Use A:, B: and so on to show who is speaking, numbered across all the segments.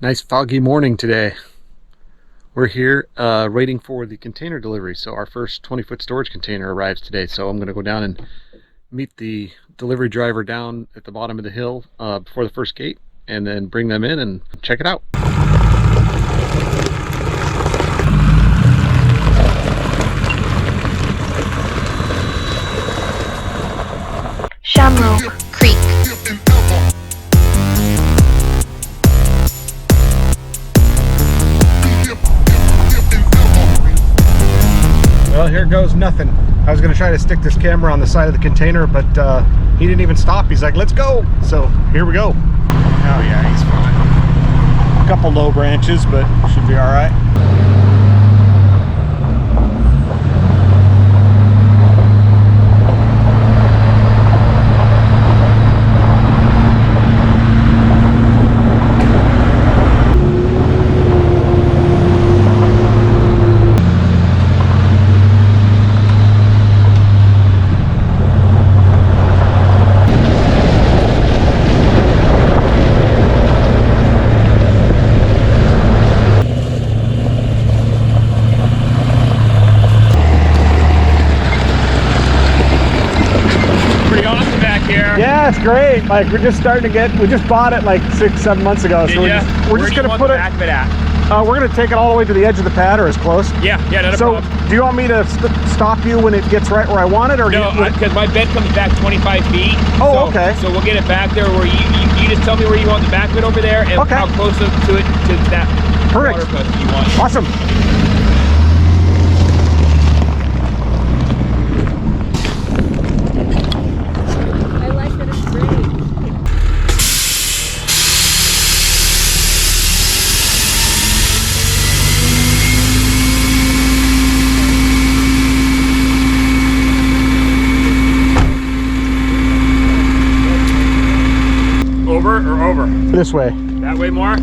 A: Nice foggy morning today. We're here waiting for the container delivery. So our first 20-foot storage container arrives today. So I'm going to go down and meet the delivery driver down at the bottom of the hill before the first gate, and then bring them in and check it out.
B: Shamrock Creek.
A: Well, here goes nothing. I was going to try to stick this camera on the side of the container, but he didn't even stop. He's like, let's go. So here we go. Oh yeah, he's fine. A couple low branches, but should be all right. Yeah, it's great. Like, we're just starting to get, we just bought it like 6-7 months ago. So we're just gonna put it back of it at. We're gonna take it all the way to the edge of the pad, or as close.
C: Yeah, not a problem.
A: So do you want me to stop you when it gets right where I want it, or
C: no? Because my bed comes back 25 feet.
A: Oh, okay.
C: So we'll get it back there where you just tell me where you want the back of it over there, and how close to it to that water post you want.
A: Awesome.
C: Over?
A: This way.
C: That way more?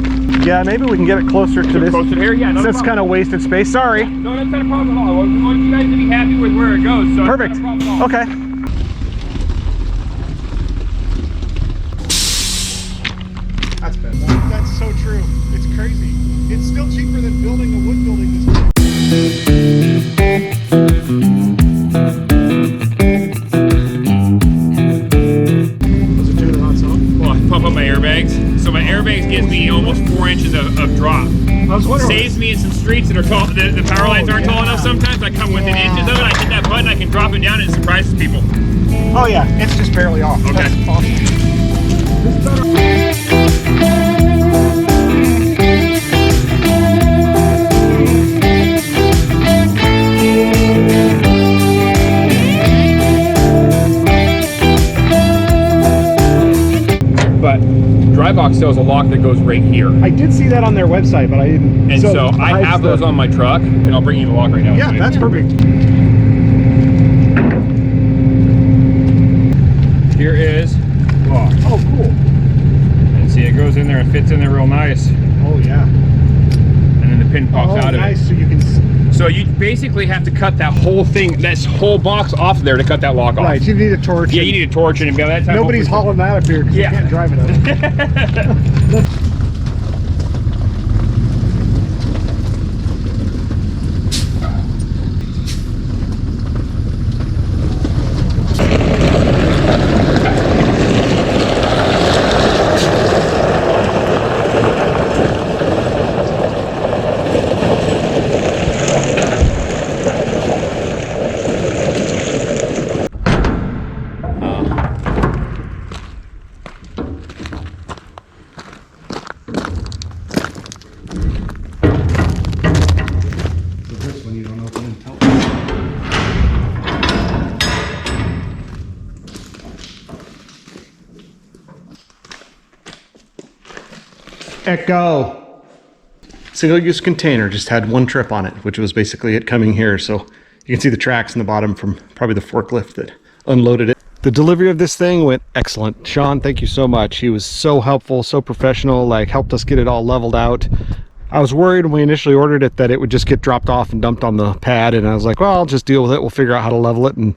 A: Yeah, maybe we can get it closer to this.
C: Closer to here? Yeah, no
A: That's kind of wasted space. Sorry.
C: No, that's not a problem at all. We want you guys to be happy with where it goes. So
A: perfect.
C: It's not a problem at all.
A: Okay. That's bad. That's so true. It's crazy. It's still cheaper than building a wood building this way.
C: Pump up my airbags. So my airbags gives me almost 4 inches of drop. Saves me in some streets that are tall. The power lines aren't tall enough sometimes. I come within inches of it. I hit that button, I can drop it down, and it surprises people.
A: Oh yeah, it's just barely off.
C: Okay.
A: That's awesome.
C: But DryBox sells a lock that goes right here.
A: I did see that on their website, but I didn't.
C: And so I have those on my truck, and I'll bring you the lock right now.
A: Yeah, that's perfect.
C: Here is lock.
A: Oh, cool.
C: And see, it goes in there and fits in there real nice.
A: Oh, yeah.
C: And then the pin pops out of it.
A: Nice. So you can.
C: So you basically have to cut that whole thing, that whole box off there to cut that lock off.
A: Right, you need a torch.
C: Yeah, you need a torch, and by that time
A: nobody's hauling that up here because you can't drive it up. Echo. Single-use container, just had one trip on it, which was basically it coming here. So you can see the tracks in the bottom from probably the forklift that unloaded it. The delivery of this thing went excellent. Shawn, thank you so much. He was so helpful, so professional, like helped us get it all leveled out. I was worried when we initially ordered it that it would just get dropped off and dumped on the pad, and I was like, well, I'll just deal with it. We'll figure out how to level it. And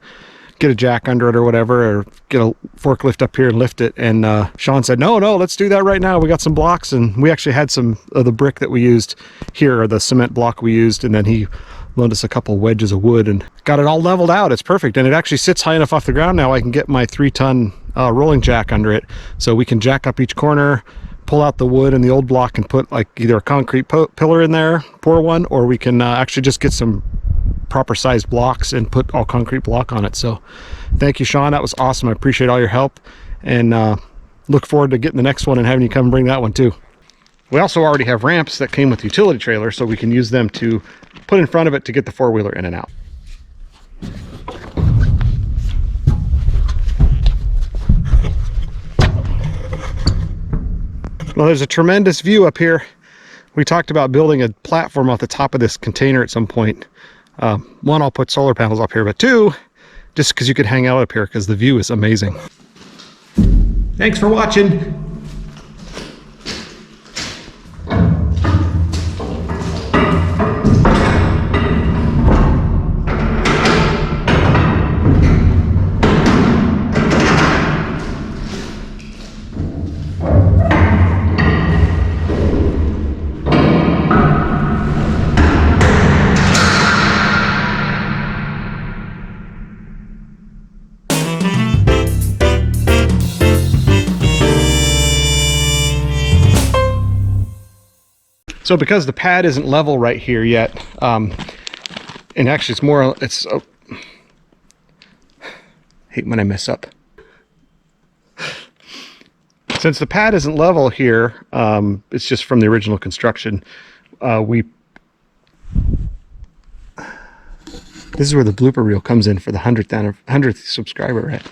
A: get a jack under it or whatever, or get a forklift up here and lift it. And Shawn said, no, let's do that right now. We got some blocks, and we actually had some of the brick that we used here, or the cement block we used, and then he loaned us a couple wedges of wood and got it all leveled out. It's perfect, and it actually sits high enough off the ground now I can get my 3-ton rolling jack under it, so we can jack up each corner, pull out the wood and the old block and put like either a concrete pillar in there, pour one, or we can actually just get some proper sized blocks and put all concrete block on it. So thank you, Shawn, that was awesome. I appreciate all your help, and look forward to getting the next one and having you come bring that one too. We also already have ramps that came with the utility trailer, so we can use them to put in front of it to get the four-wheeler in and out. Well, there's a tremendous view up here. We talked about building a platform off the top of this container at some point. One, I'll put solar panels up here, but two, just because you could hang out up here because the view is amazing. Thanks for watching. So because the pad isn't level right here yet, and actually it's more, hate when I mess up. Since the pad isn't level here, it's just from the original construction, this is where the blooper reel comes in for the 100th subscriber, right?